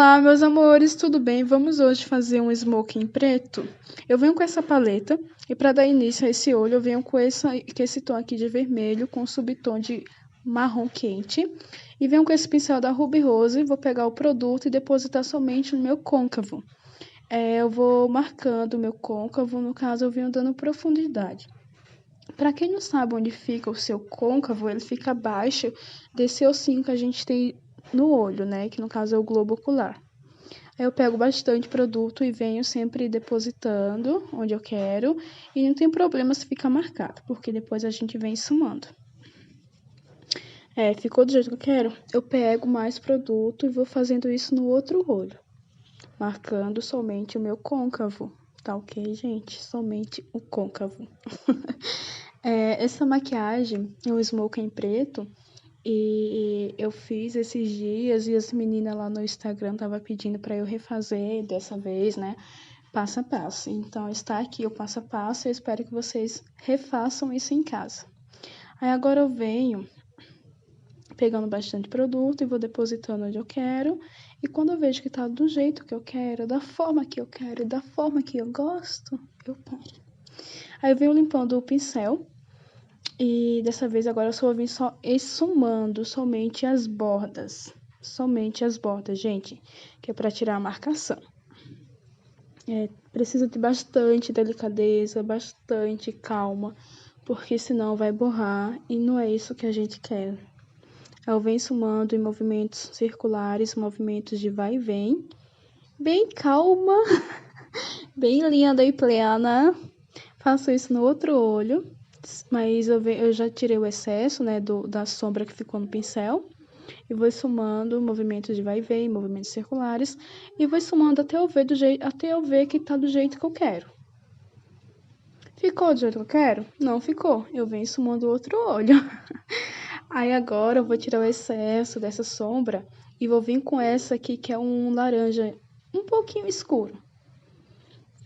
Olá, meus amores, tudo bem? Vamos hoje fazer um smoking preto. Eu venho com essa paleta e para dar início a esse olho, eu venho com esse tom aqui de vermelho com subtom de marrom quente. E venho com esse pincel da Ruby Rose, vou pegar o produto e depositar somente no meu côncavo. Eu vou marcando o meu côncavo, no caso eu venho dando profundidade. Para quem não sabe onde fica o seu côncavo, ele fica abaixo desse ossinho que a gente tem no olho, né? Que no caso é o globo ocular. Aí eu pego bastante produto e venho sempre depositando onde eu quero. E não tem problema se ficar marcado, porque depois a gente vem esfumando. Ficou do jeito que eu quero? Eu pego mais produto e vou fazendo isso no outro olho. Marcando somente o meu côncavo. Tá ok, gente? Somente o côncavo. Essa maquiagem é um smoking preto e eu fiz esses dias e as meninas lá no Instagram estavam pedindo para eu refazer dessa vez, né? Passo a passo. Então, está aqui o passo a passo e eu espero que vocês refaçam isso em casa. Aí agora eu venho pegando bastante produto e vou depositando onde eu quero. E quando eu vejo que tá do jeito que eu quero, da forma que eu quero e da forma que eu gosto, eu paro. Aí eu venho limpando o pincel. E dessa vez agora eu só vou vir só esfumando somente as bordas. Somente as bordas, gente. Que é pra tirar a marcação. Precisa de bastante delicadeza, bastante calma. Porque senão vai borrar e não é isso que a gente quer. Eu venho esfumando em movimentos circulares, movimentos de vai e vem. Bem calma. Bem linda e plena. Faço isso no outro olho. Mas eu já tirei o excesso, né, da sombra que ficou no pincel. E vou esfumando movimentos de vai e vem, movimentos circulares. E vou esfumando até eu ver que tá do jeito que eu quero. Ficou do jeito que eu quero? Não ficou. Eu venho esfumando o outro olho. Aí agora eu vou tirar o excesso dessa sombra e vou vir com essa aqui, que é um laranja um pouquinho escuro.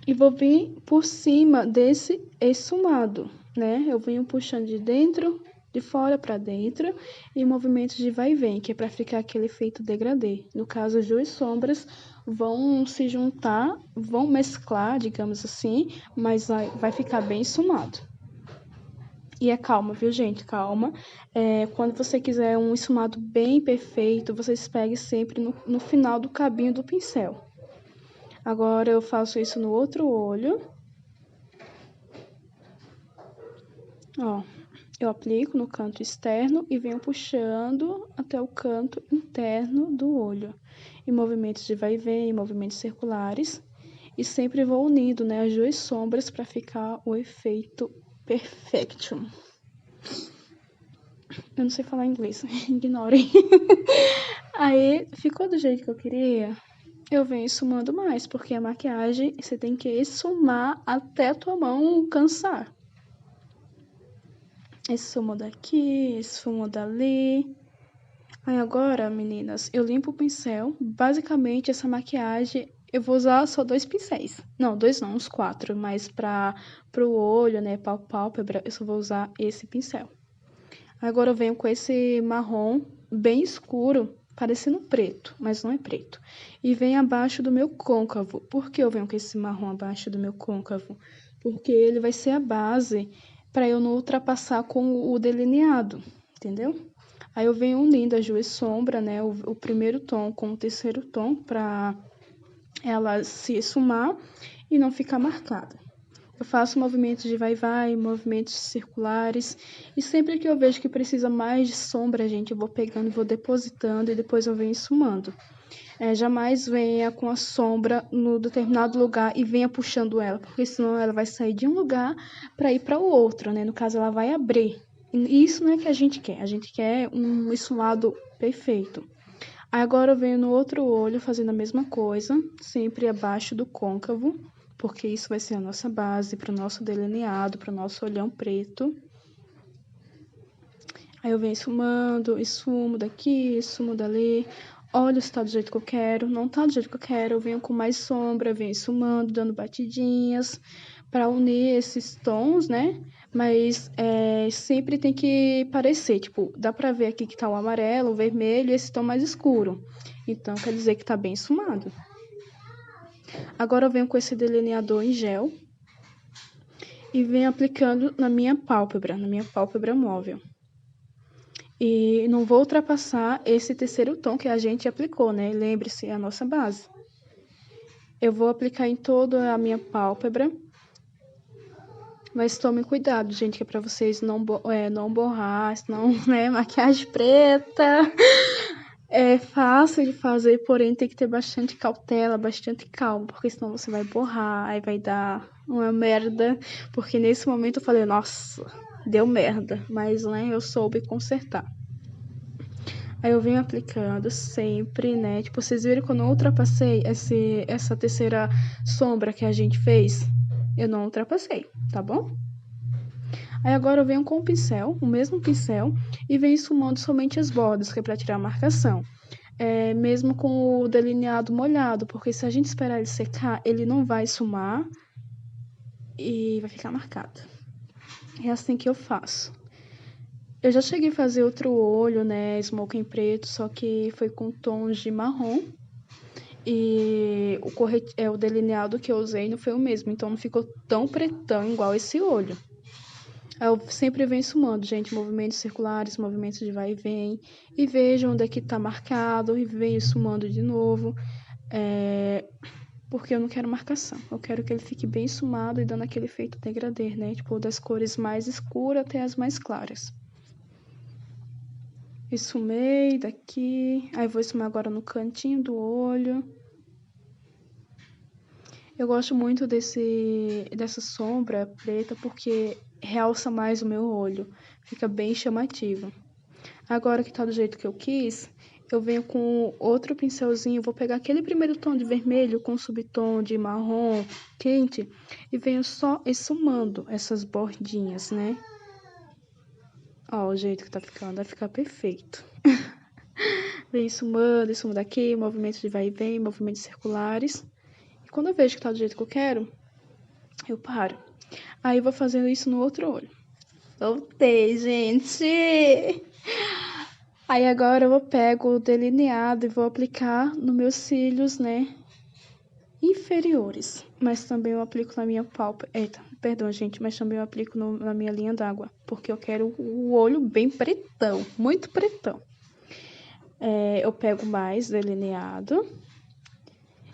E vou vir por cima desse esfumado, né? Eu venho puxando de fora para dentro, e movimentos de vai e vem, que é para ficar aquele efeito degradê. No caso, as duas sombras vão se juntar, vão mesclar, digamos assim, mas vai ficar bem esfumado. E calma, viu, gente? Calma. Quando você quiser um esfumado bem perfeito, vocês peguem sempre no final do cabinho do pincel. Agora eu faço isso no outro olho. Ó, eu aplico no canto externo e venho puxando até o canto interno do olho. Em movimentos de vai e vem, movimentos circulares. E sempre vou unindo, né, as duas sombras para ficar o efeito perfection. Eu não sei falar inglês, ignorem. Aí, ficou do jeito que eu queria? Eu venho esfumando mais, porque a maquiagem você tem que esfumar até a tua mão cansar. Esfumo daqui, esfumo dali. Aí agora, meninas, eu limpo o pincel. Basicamente, essa maquiagem eu vou usar só 2 pincéis. Não, 2 não, uns 4. Mas pro olho, né, pra pálpebra, eu só vou usar esse pincel. Agora eu venho com esse marrom bem escuro, parecendo preto, mas não é preto. E vem abaixo do meu côncavo. Por que eu venho com esse marrom abaixo do meu côncavo? Porque ele vai ser a base para eu não ultrapassar com o delineado, entendeu? Aí eu venho unindo as duas sombras, né? O primeiro tom com o terceiro tom, para ela se esfumar e não ficar marcada. Eu faço movimentos de vai-vai, movimentos circulares. E sempre que eu vejo que precisa mais de sombra, gente, eu vou pegando e vou depositando e depois eu venho esfumando. Jamais venha com a sombra no determinado lugar e venha puxando ela, porque senão ela vai sair de um lugar para ir para o outro, né? No caso, ela vai abrir. E isso não é que a gente quer um esfumado perfeito. Aí agora eu venho no outro olho fazendo a mesma coisa, sempre abaixo do côncavo, porque isso vai ser a nossa base para o nosso delineado, para o nosso olhão preto. Aí eu venho esfumando, esfumo daqui, esfumo dali. Olha se tá do jeito que eu quero, não tá do jeito que eu quero, eu venho com mais sombra, venho esfumando, dando batidinhas para unir esses tons, né? Mas sempre tem que parecer, tipo, dá pra ver aqui que tá o amarelo, o vermelho e esse tom mais escuro. Então, quer dizer que tá bem esfumado. Agora eu venho com esse delineador em gel e venho aplicando na minha pálpebra móvel. E não vou ultrapassar esse terceiro tom que a gente aplicou, né? Lembre-se, é a nossa base. Eu vou aplicar em toda a minha pálpebra. Mas tomem cuidado, gente, que é pra vocês não borrar, senão, né, maquiagem preta. É fácil de fazer, porém tem que ter bastante cautela, bastante calma, porque senão você vai borrar, aí vai dar uma merda. Porque nesse momento eu falei, nossa, deu merda, mas, né, eu soube consertar. Aí eu venho aplicando sempre, né, tipo, vocês viram que eu não ultrapassei essa terceira sombra que a gente fez? Eu não ultrapassei, tá bom? Aí agora eu venho com o pincel, o mesmo pincel, e venho esfumando somente as bordas, que é para tirar a marcação. Mesmo com o delineado molhado, porque se a gente esperar ele secar, ele não vai esfumar e vai ficar marcado. É assim que eu faço. Eu já cheguei a fazer outro olho, né, smoking preto, só que foi com tons de marrom. E o delineado que eu usei não foi o mesmo, então não ficou tão pretão igual esse olho. Eu sempre venho sumando, gente, movimentos circulares, movimentos de vai e vem. E vejo onde é que tá marcado e venho sumando de novo. Porque eu não quero marcação. Eu quero que ele fique bem sumado e dando aquele efeito degradê, né? Tipo, das cores mais escuras até as mais claras. Esfumei daqui. Aí vou esfumar agora no cantinho do olho. Eu gosto muito dessa sombra preta porque realça mais o meu olho. Fica bem chamativo. Agora que tá do jeito que eu quis, eu venho com outro pincelzinho. Vou pegar aquele primeiro tom de vermelho com subtom de marrom quente e venho só esfumando essas bordinhas, né? Ó, o jeito que tá ficando, vai ficar perfeito. Vem esfumando, esfumo daqui, movimentos de vai e vem, movimentos circulares. E quando eu vejo que tá do jeito que eu quero, eu paro. Aí vou fazendo isso no outro olho. Voltei, gente! Aí agora eu pego o delineado e vou aplicar nos meus cílios, né, inferiores. Mas também eu aplico na minha pálpebra. Eita, perdão, gente, mas também eu aplico na minha linha d'água. Porque eu quero o olho bem pretão, muito pretão. Eu pego mais delineado.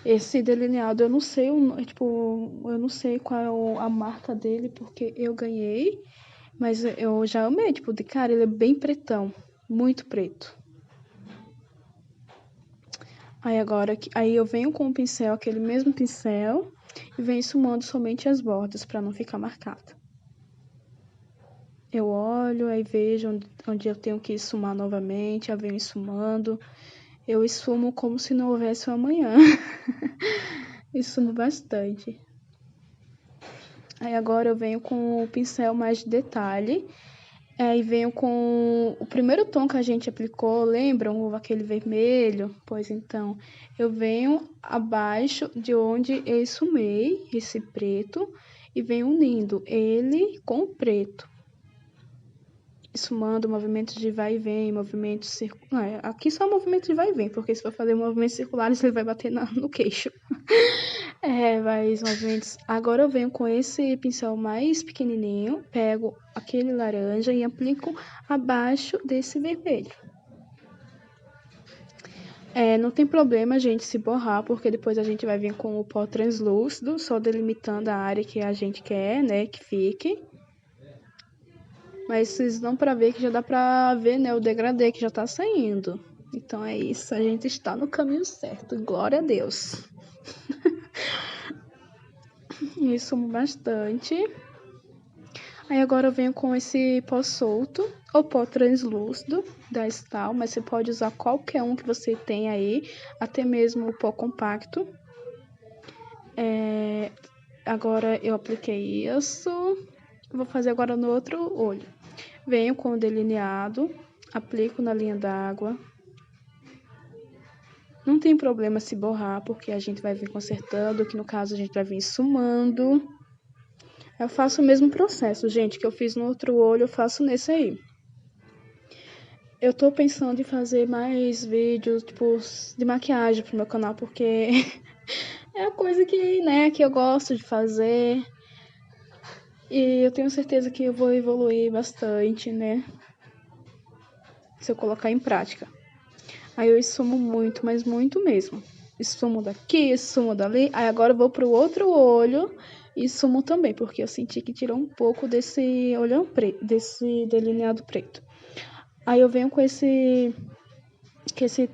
Esse delineado eu não sei, eu não sei qual é a marca dele, porque eu ganhei. Mas eu já amei, tipo, de cara, ele é bem pretão, muito preto. Aí eu venho com o pincel, aquele mesmo pincel, e venho esfumando somente as bordas, para não ficar marcada. Eu olho, aí vejo onde eu tenho que esfumar novamente, eu venho esfumando. Eu esfumo como se não houvesse um amanhã. Esfumo bastante. Aí agora eu venho com o pincel mais de detalhe. Aí venho com o primeiro tom que a gente aplicou, lembram? Aquele vermelho? Pois então, eu venho abaixo de onde eu esfumei esse preto e venho unindo ele com o preto. Esfumando movimentos de vai e vem, movimentos circulares. Aqui só movimento de vai e vem, porque se for fazer movimentos circulares, ele vai bater no queixo. Mas movimentos. Agora eu venho com esse pincel mais pequenininho, pego aquele laranja e aplico abaixo desse vermelho. Não tem problema a gente se borrar, porque depois a gente vai vir com o pó translúcido, só delimitando a área que a gente quer, né, que fique. Mas vocês dão pra ver que já dá pra ver, né, o degradê que já tá saindo. Então é isso, a gente está no caminho certo, glória a Deus. Isso bastante. Aí agora eu venho com esse pó solto, ou pó translúcido da Stal, mas você pode usar qualquer um que você tem aí, até mesmo o pó compacto. Agora eu apliquei isso, vou fazer agora no outro olho. Venho com o delineado, aplico na linha d'água. Não tem problema se borrar, porque a gente vai vir consertando, que no caso a gente vai vir esfumando. Eu faço o mesmo processo, gente, que eu fiz no outro olho, eu faço nesse aí. eu tô pensando em fazer mais vídeos, tipo, de maquiagem pro meu canal, porque é a coisa que, né, que eu gosto de fazer. E eu tenho certeza que eu vou evoluir bastante, né, se eu colocar em prática. Aí eu essumo muito, mas muito mesmo. Essumo daqui, essumo dali. Aí agora eu vou pro outro olho e essumo também, porque eu senti que tirou um pouco desse olhão preto, desse delineado preto. Aí eu venho com esse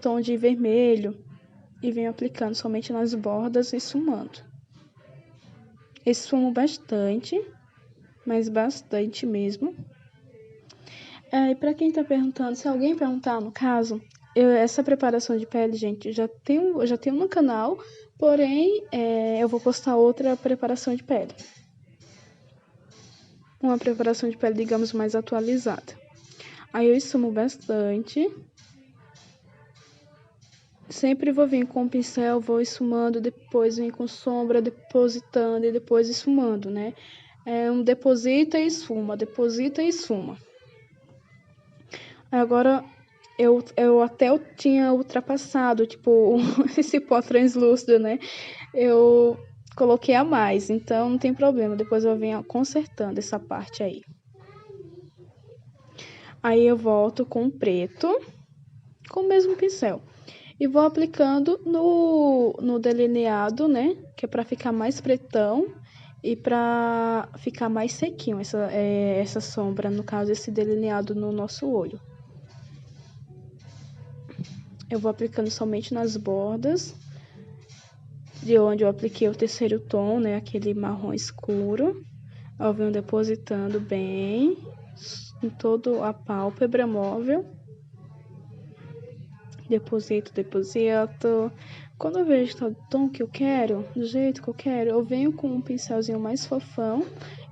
tom de vermelho e venho aplicando somente nas bordas e esfumando. Esfumo bastante, mas bastante mesmo. E pra quem tá perguntando, se alguém perguntar, no caso, essa preparação de pele, gente, eu já tenho no canal, porém, eu vou postar outra preparação de pele. Uma preparação de pele, digamos, mais atualizada. Aí eu esfumo bastante. Sempre vou vir com o pincel, vou esfumando, depois vem com sombra, depositando e depois esfumando, né? Deposita e esfuma, deposita e esfuma. Agora, eu até tinha ultrapassado, tipo, esse pó translúcido, né? Eu coloquei a mais, então não tem problema. Depois eu venho consertando essa parte aí. Aí eu volto com o preto, com o mesmo pincel. E vou aplicando no delineado, né? Que é pra ficar mais pretão e pra ficar mais sequinho essa sombra, no caso, esse delineado no nosso olho. Eu vou aplicando somente nas bordas, de onde eu apliquei o terceiro tom, né? Aquele marrom escuro. Eu venho depositando bem em toda a pálpebra móvel. Deposito. Quando eu vejo o tom que eu quero, do jeito que eu quero, eu venho com um pincelzinho mais fofão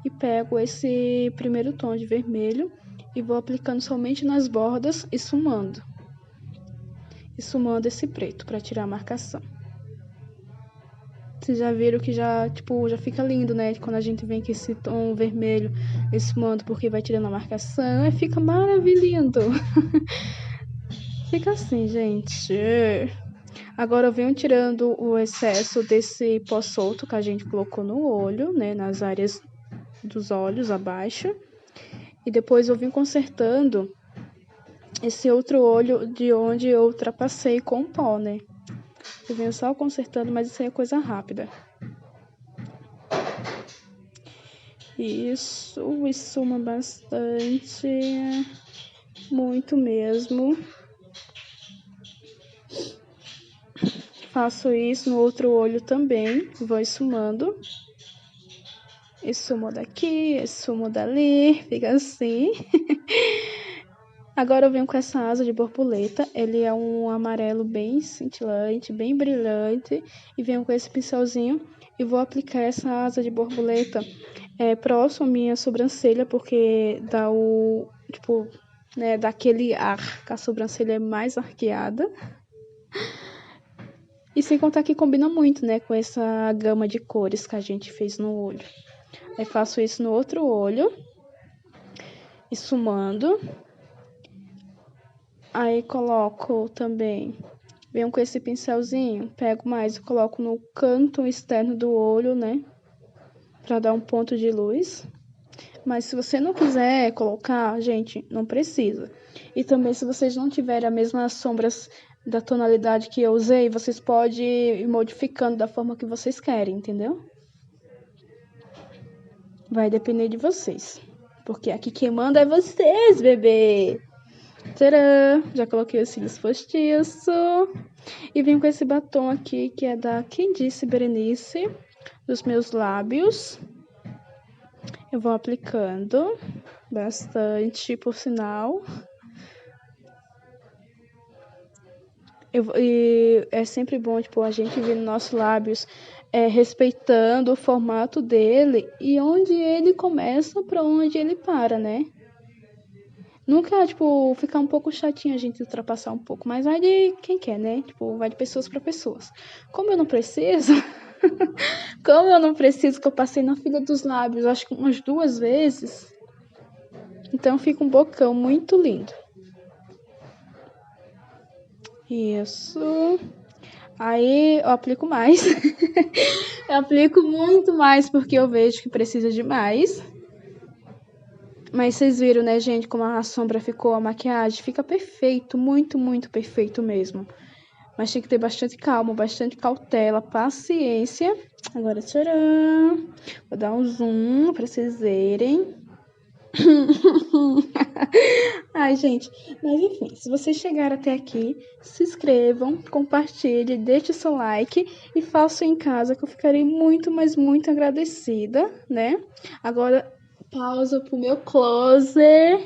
e pego esse primeiro tom de vermelho e vou aplicando somente nas bordas e esfumando esse preto para tirar a marcação. Vocês já viram que já fica lindo, né? Quando a gente vem com esse tom vermelho esfumando, porque vai tirando a marcação e fica maravilhoso. Fica assim, gente. Agora eu venho tirando o excesso desse pó solto que a gente colocou no olho, né? Nas áreas dos olhos abaixo. E depois eu vim consertando esse outro olho de onde eu ultrapassei com o pó, né? Eu venho só consertando, mas isso aí é coisa rápida. Isso, esfuma bastante. Muito mesmo. Faço isso no outro olho também, vou esfumando. Esfumo daqui, esfumo dali, fica assim. Agora eu venho com essa asa de borboleta, ele é um amarelo bem cintilante, bem brilhante. E venho com esse pincelzinho e vou aplicar essa asa de borboleta próximo à minha sobrancelha, porque dá dá aquele ar, que a sobrancelha é mais arqueada. E sem contar que combina muito, né, com essa gama de cores que a gente fez no olho. Aí faço isso no outro olho, esfumando. Aí coloco também, venho com esse pincelzinho, pego mais e coloco no canto externo do olho, né, pra dar um ponto de luz. Mas se você não quiser colocar, gente, não precisa. E também, se vocês não tiverem as mesmas sombras da tonalidade que eu usei, vocês podem ir modificando da forma que vocês querem, entendeu? Vai depender de vocês. Porque aqui quem manda é vocês, bebê! Tcharam! Já coloquei os cílios postiços. E vim com esse batom aqui, que é da Quem Disse Berenice, dos meus lábios. Eu vou aplicando bastante, por sinal. E é sempre bom, tipo, a gente ver nos nossos lábios respeitando o formato dele e onde ele começa para onde ele para, né? Nunca, tipo, ficar um pouco chatinho a gente ultrapassar um pouco, mas vai de quem quer, né? Tipo, vai de pessoas para pessoas. Como eu não preciso, que eu passei na fila dos lábios, acho que umas 2 vezes, então fica um bocão muito lindo. Isso. Aí eu aplico mais. Eu aplico muito mais porque eu vejo que precisa de mais. Mas vocês viram, né, gente, como a sombra ficou, a maquiagem fica perfeito, muito, muito perfeito mesmo. Mas tem que ter bastante calma, bastante cautela, paciência. Agora, tcharam! Vou dar um zoom pra vocês verem. Ai, gente, mas enfim, se vocês chegaram até aqui, se inscrevam, compartilhem, deixem seu like e façam em casa que eu ficarei muito, mas muito agradecida, né? Agora, pausa pro meu closer.